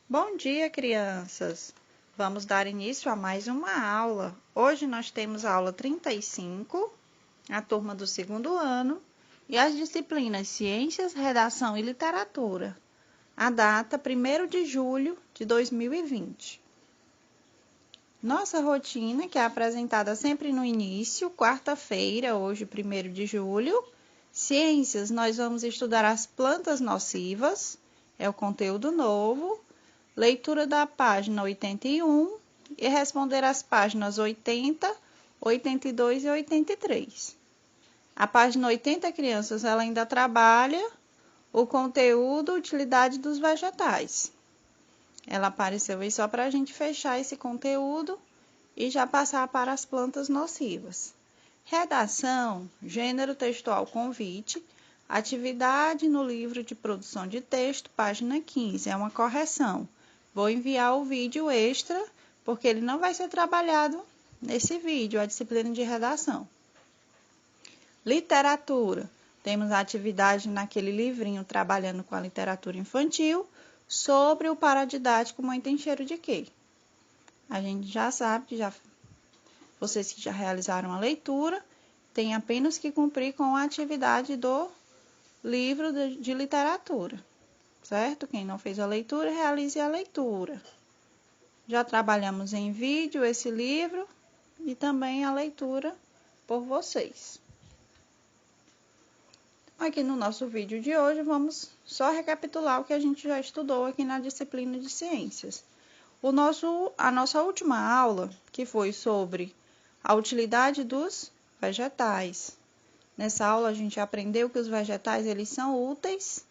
Bom dia, crianças! Vamos dar início a mais uma aula. Hoje nós temos a aula 35, a turma do segundo ano, e as disciplinas Ciências, Redação e Literatura. A data 1º de julho de 2020. Nossa rotina, que é apresentada sempre no início, quarta-feira, hoje 1º de julho. Ciências, nós vamos estudar as plantas nocivas, é o conteúdo novo. Leitura da página 81 e responder as páginas 80, 82 e 83. A página 80, crianças, ela ainda trabalha o conteúdo, utilidade dos vegetais. Ela apareceu aí só para a gente fechar esse conteúdo e já passar para as plantas nocivas. Redação, gênero textual convite, atividade no livro de produção de texto, página 15, é uma correção. Vou enviar o vídeo extra, porque ele não vai ser trabalhado nesse vídeo, a disciplina de redação. Literatura. Temos a atividade naquele livrinho trabalhando com a literatura infantil sobre o paradidático Mãe Tem Cheiro de Quê? A gente já sabe, vocês que já realizaram a leitura, tem apenas que cumprir com a atividade do livro de literatura. Certo? Quem não fez a leitura, realize a leitura. Já trabalhamos em vídeo esse livro e também a leitura por vocês. Aqui no nosso vídeo de hoje, vamos só recapitular o que a gente já estudou aqui na disciplina de ciências. A nossa última aula, que foi sobre a utilidade dos vegetais. Nessa aula, a gente aprendeu que os vegetais eles são úteis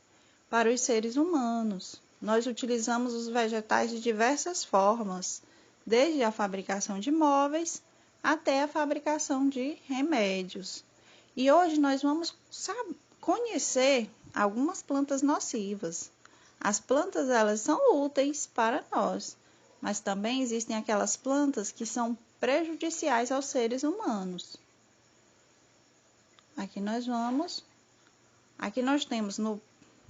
para os seres humanos. Nós utilizamos os vegetais de diversas formas, desde a fabricação de móveis até a fabricação de remédios. E hoje nós vamos conhecer algumas plantas nocivas. As plantas elas são úteis para nós, mas também existem aquelas plantas que são prejudiciais aos seres humanos. Aqui nós temos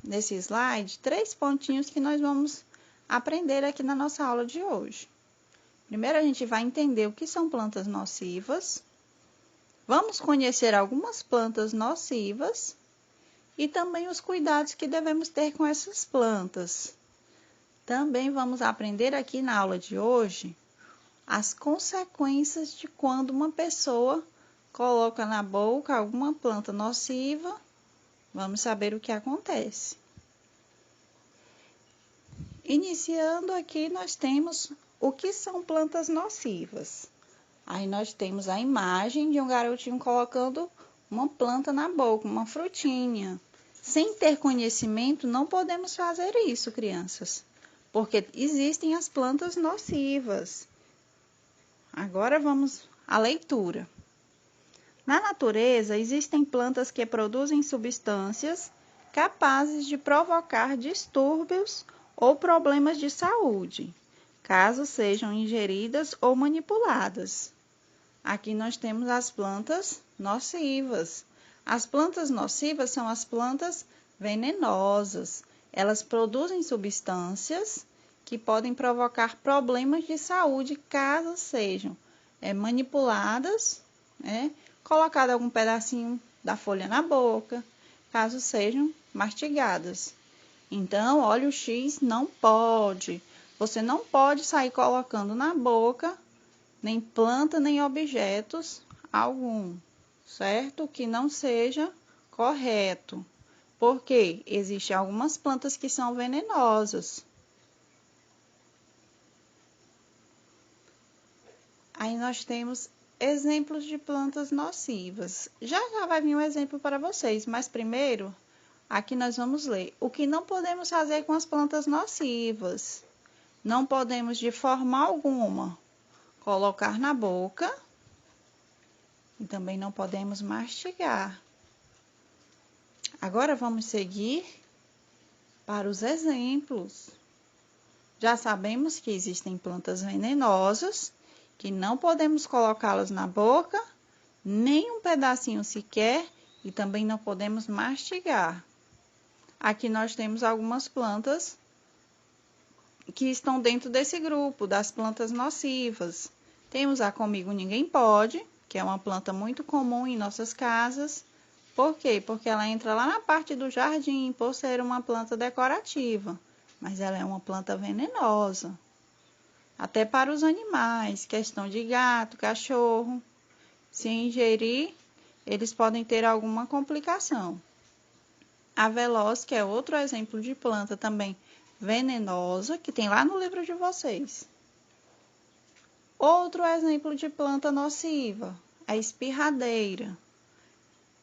nesse slide 3 pontinhos que nós vamos aprender aqui na nossa aula de hoje. Primeiro a gente vai entender o que são plantas nocivas. Vamos conhecer algumas plantas nocivas e também os cuidados que devemos ter com essas plantas. Também vamos aprender aqui na aula de hoje as consequências de quando uma pessoa coloca na boca alguma planta nociva. Vamos saber o que acontece. Iniciando aqui, nós temos o que são plantas nocivas. Aí nós temos a imagem de um garotinho colocando uma planta na boca, uma frutinha. Sem ter conhecimento, não podemos fazer isso, crianças, porque existem as plantas nocivas. Agora vamos à leitura. Na natureza, existem plantas que produzem substâncias capazes de provocar distúrbios ou problemas de saúde, caso sejam ingeridas ou manipuladas. Aqui nós temos as plantas nocivas. As plantas nocivas são as plantas venenosas. Elas produzem substâncias que podem provocar problemas de saúde, caso sejam manipuladas, colocado algum pedacinho da folha na boca, caso sejam mastigadas. Então, óleo X não pode. Você não pode sair colocando na boca nem planta, nem objetos algum, certo? Que não seja correto. Porque existem algumas plantas que são venenosas. Aí nós temos exemplos de plantas nocivas. Já vai vir um exemplo para vocês, mas primeiro, aqui nós vamos ler. O que não podemos fazer com as plantas nocivas? Não podemos, de forma alguma, colocar na boca e também não podemos mastigar. Agora vamos seguir para os exemplos. Já sabemos que existem plantas venenosas que não podemos colocá-las na boca, nem um pedacinho sequer, e também não podemos mastigar. Aqui nós temos algumas plantas que estão dentro desse grupo das plantas nocivas. Temos a Comigo Ninguém Pode, que é uma planta muito comum em nossas casas. Por quê? Porque ela entra lá na parte do jardim por ser uma planta decorativa, mas ela é uma planta venenosa. Até para os animais, questão de gato, cachorro. Se ingerir, eles podem ter alguma complicação. A Veloz, que é outro exemplo de planta também venenosa, que tem lá no livro de vocês. Outro exemplo de planta nociva, a espirradeira.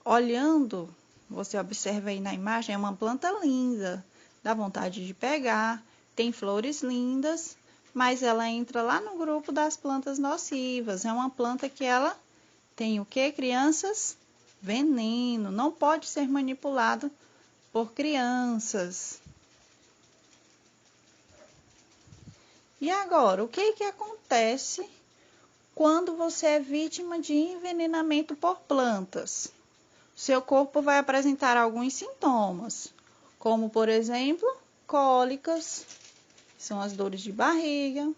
Olhando, você observa aí na imagem, é uma planta linda, dá vontade de pegar, tem flores lindas, mas ela entra lá no grupo das plantas nocivas. É uma planta que ela tem o que, crianças? Veneno, não pode ser manipulado por crianças. E agora, o que acontece quando você é vítima de envenenamento por plantas? Seu corpo vai apresentar alguns sintomas, como, por exemplo, cólicas, que são as dores de barriga,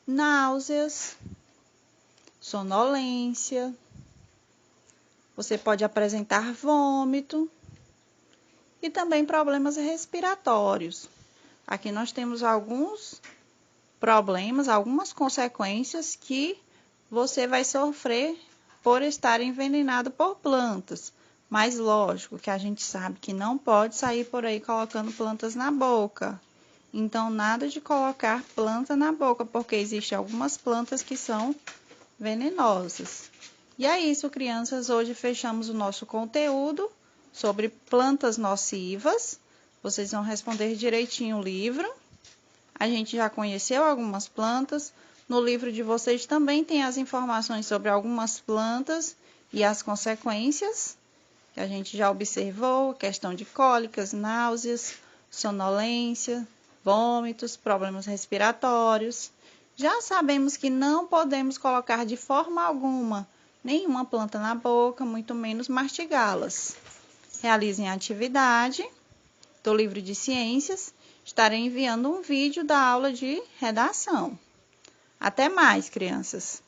náuseas, sonolência. Você pode apresentar vômito e também problemas respiratórios. Aqui nós temos alguns problemas, algumas consequências que você vai sofrer por estar envenenado por plantas. Mas lógico que a gente sabe que não pode sair por aí colocando plantas na boca. Então, nada de colocar planta na boca, porque existem algumas plantas que são venenosas. E é isso, crianças. Hoje fechamos o nosso conteúdo sobre plantas nocivas. Vocês vão responder direitinho o livro. A gente já conheceu algumas plantas. No livro de vocês também tem as informações sobre algumas plantas e as consequências, que a gente já observou, questão de cólicas, náuseas, sonolência, vômitos, problemas respiratórios. Já sabemos que não podemos colocar de forma alguma nenhuma planta na boca, muito menos mastigá-las. Realizem a atividade do livro de ciências. Estarei enviando um vídeo da aula de redação. Até mais, crianças!